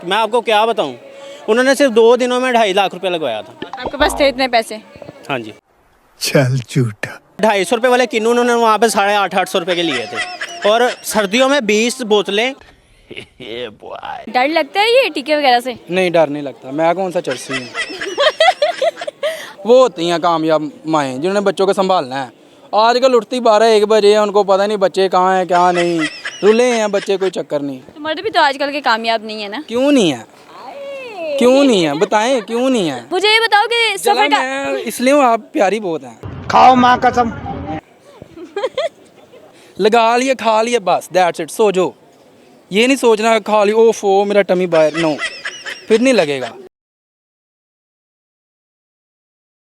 मैं आपको क्या बताऊं, उन्होंने सिर्फ 2 दिनों में 2.5 लाख रुपए लगवाया था। आपके पास थे इतने पैसे? हाँ जी, चल झूठा। 250 रुपये वाले किन्नू उन्होंने वहाँ पे 850 रुपये के लिए थे, और सर्दियों में 20 बोतलें। डर लगता है ये टीके वगैरह से? नहीं, डर नहीं लगता। मैं कौन सा चर्सी हूँ। वो होती हैं कामयाब माएँ जिन्होंने बच्चों को संभालना है। आजकल उठती 12-1 बजे है, उनको पता नहीं बच्चे कहाँ हैं क्या नहीं, रुले हैं बच्चे, कोई चक्कर नहीं। तो मर्द भी तो आजकल के कामयाब नहीं है ना? क्यों नहीं है? क्यों नहीं है बताएं, क्यों नहीं है? मुझे ये बताओ कि सफर का मैं इसलिए हूँ, आप प्यारी बहुत हैं। खाओ माँ कसम। लगा लिए, खा लिए, बस दैट्स इट। सो जो ये नहीं सोचना खा ली ओफो मेरा टमी बाहर, नो, फिर नहीं लगेगा।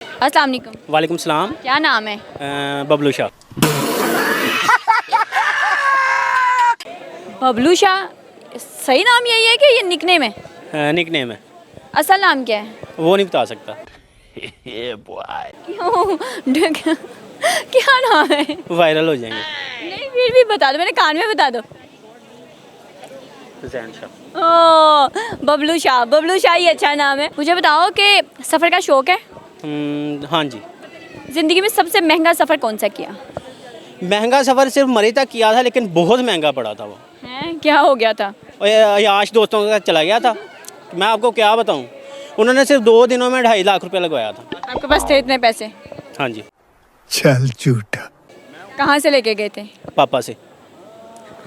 अस्सलाम वालेकुम। वालेकुम सलाम। क्या नाम है? बबलू शाह। बबलू शाह, सही नाम यही है कि ये निकनेम है? निकनेम है, असल नाम क्या है? वो नहीं बता सकता। क्यों? क्या नाम है? वायरल हो जाएंगे। नहीं फिर भी बता दो, मेरे कान में बता दो। ज़ैन शाह। ओ बबलू शाह, बबलू शाह ही अच्छा नाम है। मुझे बताओ कि सफ़र का शौक़ है? हाँ जी। ज़िंदगी में सबसे महंगा सफ़र कौन सा किया? महंगा सफ़र सिर्फ मरी तक किया था, लेकिन बहुत महंगा पड़ा था वो। हैं, क्या हो गया था? और याश दोस्तों के साथ चला गया था। मैं आपको क्या बताऊं, उन्होंने सिर्फ 2 दिनों में 2.5 लाख रुपए लगवाया था। आपके पास थे इतने पैसे? हाँ जी, चल झूठा। कहाँ से लेके गए थे? पापा से।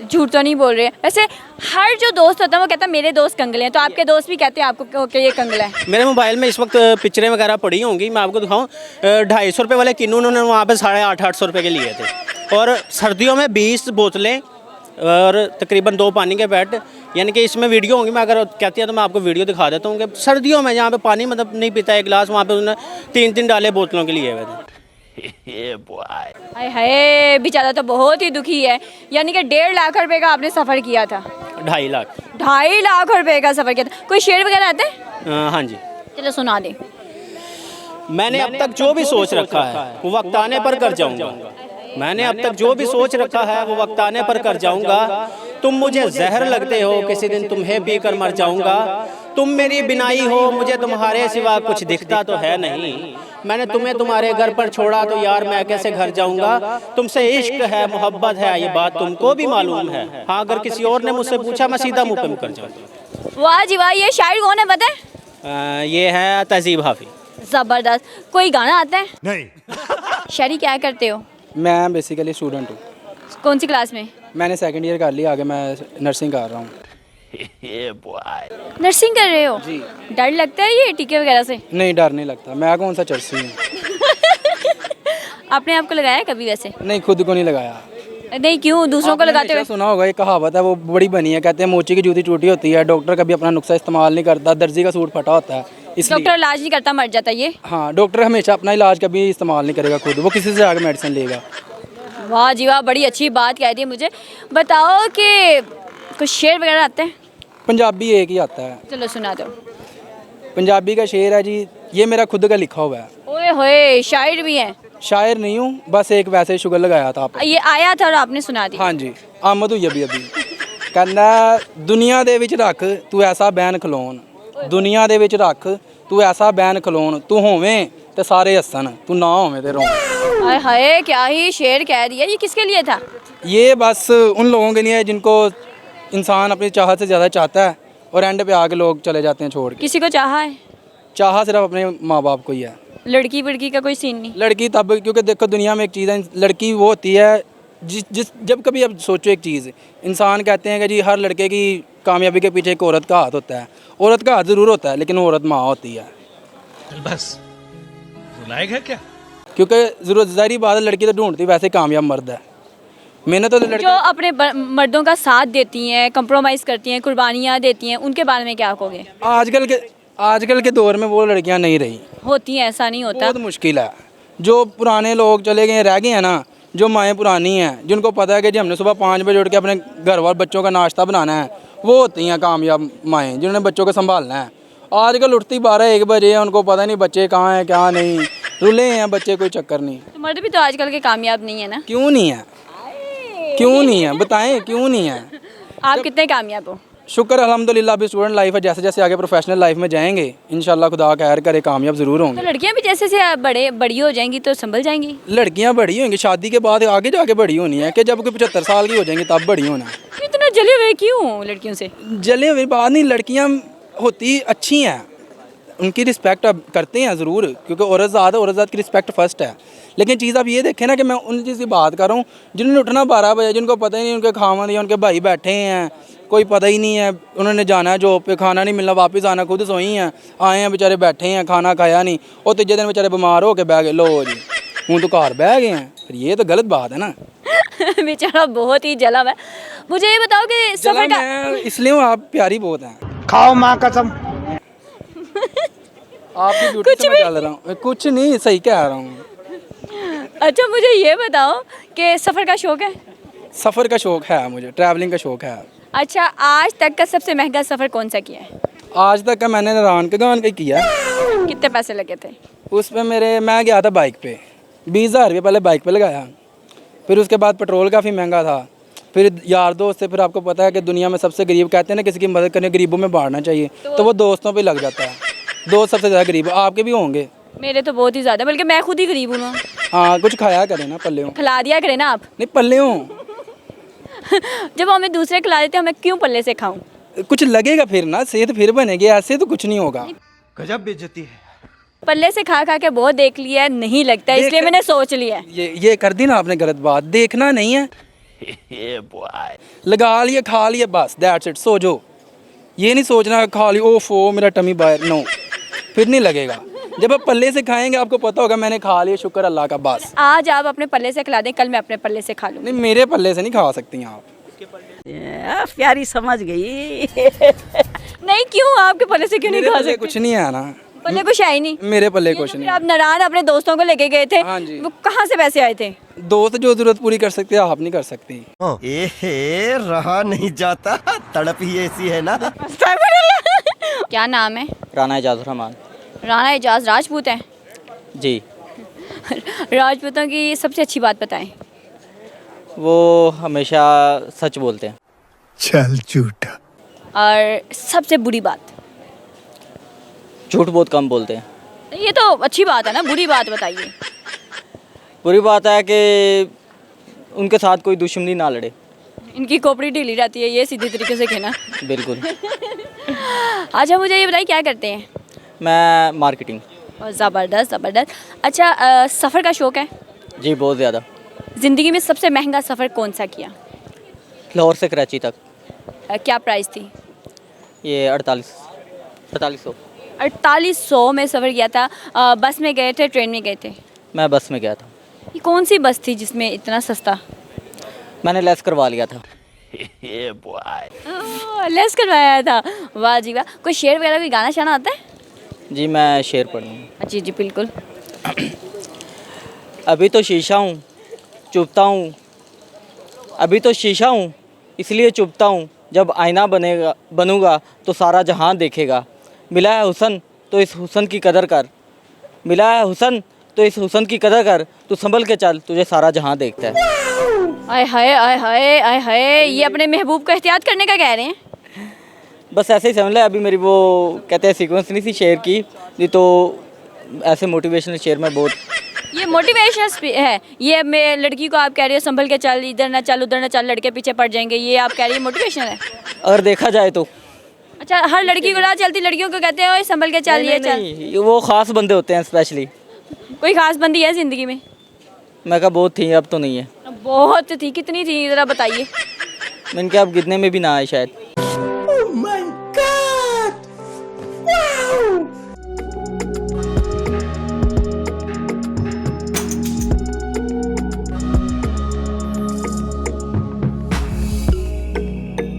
झूठ तो नहीं बोल रहे? वैसे हर जो दोस्त होता है वो कहता है मेरे दोस्त कंगले हैं, तो आपके दोस्त भी कहते हैं आपको कि ये कंगला है? मेरे मोबाइल में इस वक्त पिक्चरें वगैरह पड़ी होंगी, मैं आपको दिखाऊं। 250 रुपये वाले किन्नू उन्होंने वहाँ पे 850 रुपये के लिए थे, और सर्दियों में 20 बोतलें और तकरीबन 2 पानी के बैट। यानी कि इसमें वीडियो होंगी, मैं अगर कहती है तो मैं आपको वीडियो दिखा देता हूँ कि सर्दियों में जहाँ पे पानी मतलब नहीं पीता है गिलास, वहाँ पे उन्होंने 3-3 डाले बोतलों के लिए हुए थे। हाय हाय, बेचारा तो बहुत ही दुखी है। यानी कि 1.5 लाख रुपए का आपने सफ़र किया था? 2.5 लाख। 2.5 लाख रुपए का सफ़र किया था। कोई शेर वगैरह आते हैं? हाँ जी। चलो सुना दे। मैंने अब तक जो भी सोच रखा है वो वक्त आने पर कर जाऊंगा। मैंने अब तक जो भी सोच रखा है वो वक्त आने पर कर जाऊंगा। तुम मुझे जहर लगते हो, किसी दिन तुम्हें पी कर मर जाऊंगा। तुम मेरी बिनाई हो, मुझे तुम्हारे सिवा कुछ दिखता तो है नहीं। मैंने तुम्हें तुम्हारे घर पर छोड़ा तो यार मैं कैसे घर जाऊंगा। तुमसे इश्क है, मोहब्बत है, ये बात तुमको भी मालूम है। हाँ, अगर किसी और ने मुझसे पूछा मैं सीधा मुंह पे मुकर जाऊंगा। वाह जी वाह, ये शायर कौन है पता है? ये है तहजीब हाफिज। ज़बरदस्त। कोई गाना आता है? नहीं। शायरी क्या करते हो? मैं बेसिकली स्टूडेंट हूँ। कौन सी क्लास में? मैंने 2nd ईयर कर लिया, आगे मैं नर्सिंग कर रहा हूँ। नर्सिंग कर रहे हो? जी। डर लगता है ये टीके वगैरह से? नहीं, डर नहीं लगता। मैं कौन सा चर्सी हूँ। आपने आपको लगाया कभी वैसे? नहीं, खुद को नहीं लगाया। नहीं, क्यों दूसरों को आपने लगाते हुए? हमेशा सुना होगा, ये कहावत है, वो बड़ी बनी है। कहते हैं मोची की जूती टूटी होती है, डॉक्टर कभी अपना नुस्खा इस्तेमाल नहीं करता, दर्जी का सूट फटा होता है, इसलिए। डॉक्टर इलाज नहीं करता, मर जाता ये? हाँ, डॉक्टर हमेशा अपना इलाज कभी इस्तेमाल नहीं करेगा खुद, वो किसी से आगे मेडिसिन लेगा। वाह जी वाह, बड़ी अच्छी बात कह दी। मुझे बताओ कि कुछ शेर वगैरह आते हैं? पंजाबी एक ही आता है। चलो सुना दो। पंजाबी का शेर है जी, ये मेरा खुद का लिखा हुआ है। ओए होए, शायर भी हैं? शायर नहीं हूँ, बस एक वैसे ही शुगर लगाया था आप। ये आया था और आपने सुना दी? हाँ जी, आमद हुई अभी अभी। कहना दुनिया दे विच रख तू ऐसा बैन खलोन, दुनिया दे विच रख तू ऐसा बैन खलोन, तू होवें ते सारे हसन, तू ना होवें ते रोन। हाय हाय, क्या ही शेर कह दिया। ये किसके लिए था? ये बस उन लोगों के लिए जिनको इंसान अपनी चाहत से ज़्यादा चाहता है और एंड पे आके लोग चले जाते हैं छोड़ के। किसी को चाहा है? चाहा सिर्फ अपने माँ बाप को ही है। लड़की वड़की का कोई सीन नहीं? लड़की तब, क्योंकि देखो दुनिया में एक चीज़ है, लड़की वो होती है जिस जब कभी अब सोचो एक चीज़, इंसान कहते हैं कि जी हर लड़के की कामयाबी के पीछे एक औरत का हाथ होता है। औरत का हाथ ज़रूर होता है, लेकिन वो औरत माँ होती है। बस लायक है क्या? क्योंकि ज़रूरत ज़ाहिर बात है, लड़की तो ढूंढती वैसे कामयाब मर्द है। मैंने तो जो अपने मर्दों का साथ देती हैं, कंप्रोमाइज़ करती हैं, कुर्बानियाँ देती हैं, उनके बारे में क्या कहोगे? आजकल के दौर में वो लड़कियां नहीं रही, होती हैं, ऐसा नहीं होता? बहुत मुश्किल है। जो पुराने लोग चले गए रह गए हैं ना, जो माएँ पुरानी हैं, जिनको पता है कि जी हमने सुबह 5 बजे उठ के अपने घर वाले बच्चों का नाश्ता बनाना है, वो होती हैं कामयाब माएँ जिन्होंने बच्चों को संभालना है। आजकल उठती 12-1 बजे है, उनको पता नहीं बच्चे कहाँ हैं क्या नहीं, रुले हैं बच्चे, कोई चक्कर नहीं। तो मर्द भी तो आजकल के कामयाब नहीं है ना? क्यों नहीं है? क्यों नहीं है बताएं, क्यों नहीं है? आप कितने कामयाब हो? शुक्र अल्हम्दुलिल्लाह अभी स्टूडेंट लाइफ है, जैसे जैसे आगे प्रोफेशनल लाइफ में जाएंगे इंशाल्लाह खुदा खैर करे कामयाब ज़रूर तो होंगे। लड़कियां भी जैसे से बड़ी हो जाएंगी तो संभल जाएंगी। लड़कियां बड़ी होंगी, शादी के बाद आगे जाके बड़ी होनी है कि जब कोई 75 साल की हो जाएंगी तब बड़ी होना है। इतना जले हुए क्यों लड़कियों से? जले हुए बात नहीं, लड़कियां होती अच्छी हैं, उनकी रिस्पेक्ट अब करते हैं ज़रूर, क्योंकि औरत ज़ात की रिस्पेक्ट फ़र्स्ट है। लेकिन चीज़ आप ये देखें ना कि मैं उन चीज़ की बात कर रहा हूँ जिन्होंने उठना 12 बजे, जिनको पता ही नहीं उनके खामन या उनके भाई बैठे हैं, कोई पता ही नहीं है, उन्होंने जाना है जॉब पे, खाना नहीं मिलना, वापस आना, खुद सोई हैं, आए हैं बेचारे बैठे हैं, खाना खाया नहीं, और तीजे दिन बेचारे बीमार हो के बह गए, लो जी हूँ तो घर बह गए हैं, फिर ये तो गलत बात है ना। बेचारा बहुत ही जला हुआ है। मुझे ये बताओ कि चला सफर का मैं इसलिए हूँ, आप प्यारी बहुत हैं। खाओ माँ कसम। आपकी ब्यूटी से मैं चल रहा हूँ, कुछ नहीं, सही कह रहा हूँ। अच्छा मुझे ये बताओ कि सफ़र का शौक़ है? सफ़र का शौक़ है मुझे, ट्रैवलिंग का शौक़ है। अच्छा आज तक का सबसे महंगा सफ़र कौन सा किया है? आज तक का मैंने नारायण के गान का ही किया। कितने पैसे लगे थे? उस पे मैं गया था बाइक पे, 20,000 रुपये पहले बाइक पे लगाया, फिर उसके बाद पेट्रोल काफ़ी महंगा था, फिर यार दोस्त से, फिर आपको पता है कि दुनिया में सबसे गरीब कहते हैं ना किसी की मदद करने गरीबों में बांटना चाहिए, तो वो दोस्तों पे लग जाता है। दोस्त सबसे ज़्यादा गरीब, आपके भी होंगे। मेरे तो बहुत ही ज़्यादा, बल्कि मैं खुद ही गरीब हूँ ना। हाँ कुछ खाया करें ना, पल्ले हो खिला दिया करें ना आप। नहीं, पल्ले हो जब हमें दूसरे खिला देते हैं हमें क्यों पल्ले से खाऊं? कुछ लगेगा फिर ना, सेहत फिर बनेगी, ऐसे तो कुछ नहीं होगा। गजब बेइज्जती है। पल्ले से खा खा के बहुत देख लिया है, नहीं लगता, इसलिए मैंने सोच लिया है। ये कर दी ना आपने गलत बात, देखना नहीं है लगा लिए, खा लिए, बस दैट्स इट, सो जो। ये नहीं सोचना खा ली ओफो मेरा टमी बाहर, नो, फिर नहीं लगेगा। जब आप पल्ले से खाएंगे आपको पता होगा मैंने खा लिया, शुक्र अल्लाह का, बस। आज आप अपने पल्ले से खिला दें, कल मैं अपने पल्ले से खा लूँ। नहीं, मेरे पल्ले से नहीं खा सकती आप। प्यारी समझ गई। नहीं क्यों, आपके पल्ले से क्यों नहीं मेरे खा पल्ले सकते? कुछ नहीं है ना, पल्ले कुछ है ही नहीं। मेरे पल्ले ये तो कुछ फिर नहीं। आप नारायण अपने दोस्तों को लेके गए थे, हाँ जी। वो कहाँ से पैसे आए थे? दोस्त जो जरूरत पूरी कर सकते हैं आप नहीं कर सकती। एहे रहा नहीं जाता, तड़प ही ऐसी है ना। क्या नाम है? राना एजाज रहमान। राणा एजाज राजपूत हैं? जी। राजपूतों की सबसे अच्छी बात बताएं। वो हमेशा सच बोलते हैं। चल झूठा। और सबसे बुरी बात? झूठ बहुत कम बोलते हैं। ये तो अच्छी बात है ना, बुरी बात बताइए। बुरी बात है कि उनके साथ कोई दुश्मनी ना लड़े। इनकी खोपड़ी ढीली रहती है, ये सीधी तरीके से कहना। बिल्कुल। अच्छा मुझे ये बताइए क्या करते हैं? मैं मार्केटिंग। और ज़बरदस्त ज़बरदस्त। अच्छा सफ़र का शौक़ है? जी बहुत ज़्यादा। ज़िंदगी में सबसे महंगा सफ़र कौन सा किया? लाहौर से कराची तक। क्या प्राइस थी? ये 4800। 4800 में सफ़र किया था। बस में गए थे, ट्रेन में गए थे? मैं बस में गया था। ये कौन सी बस थी जिसमें इतना सस्ता? मैंने लेस करवा लिया था। लेस करवाया था, वाह जी वाह। कोई शेर वगैरह कोई गाना शाना आता है? जी मैं शेर पढ़ूँ। जी जी बिल्कुल। अभी तो शीशा हूँ चुभता हूँ, अभी तो शीशा हूँ इसलिए चुभता हूँ, जब आईना बनूंगा तो सारा जहां देखेगा। मिला है हुस्न तो इस हुस्न की कदर कर, मिला है हुस्न तो इस हुस्न की कदर कर, तू संभल के चल तुझे सारा जहां देखता है। आय हाय आय हाय आय हाय, ये अपने महबूब को एहतियात करने का कह रहे हैं? बस ऐसे ही समझ ले, अभी मेरी वो कहते हैं सीक्वेंस नहीं थी शेर की, नहीं तो ऐसे मोटिवेशनल शेर में बहुत। ये मोटिवेशनल है, ये मैं लड़की को आप कह रहे हो संभल के चल, इधर ना चल उधर ना चल, लड़के पीछे पड़ जाएंगे, ये आप कह रही है मोटिवेशनल है? अगर देखा जाए तो। अच्छा हर लड़की को ना चलती लड़कियों को कहते हैं संभल के चल, ये चल। नहीं, वो ख़ास बंदे होते हैं स्पेशली। कोई खास बंदी है ज़िंदगी में? मैं कहा बहुत थी, अब तो नहीं है। बहुत थी, कितनी थी ज़रा बताइए। मैंने कहा अब गिनने में भी ना आए शायद।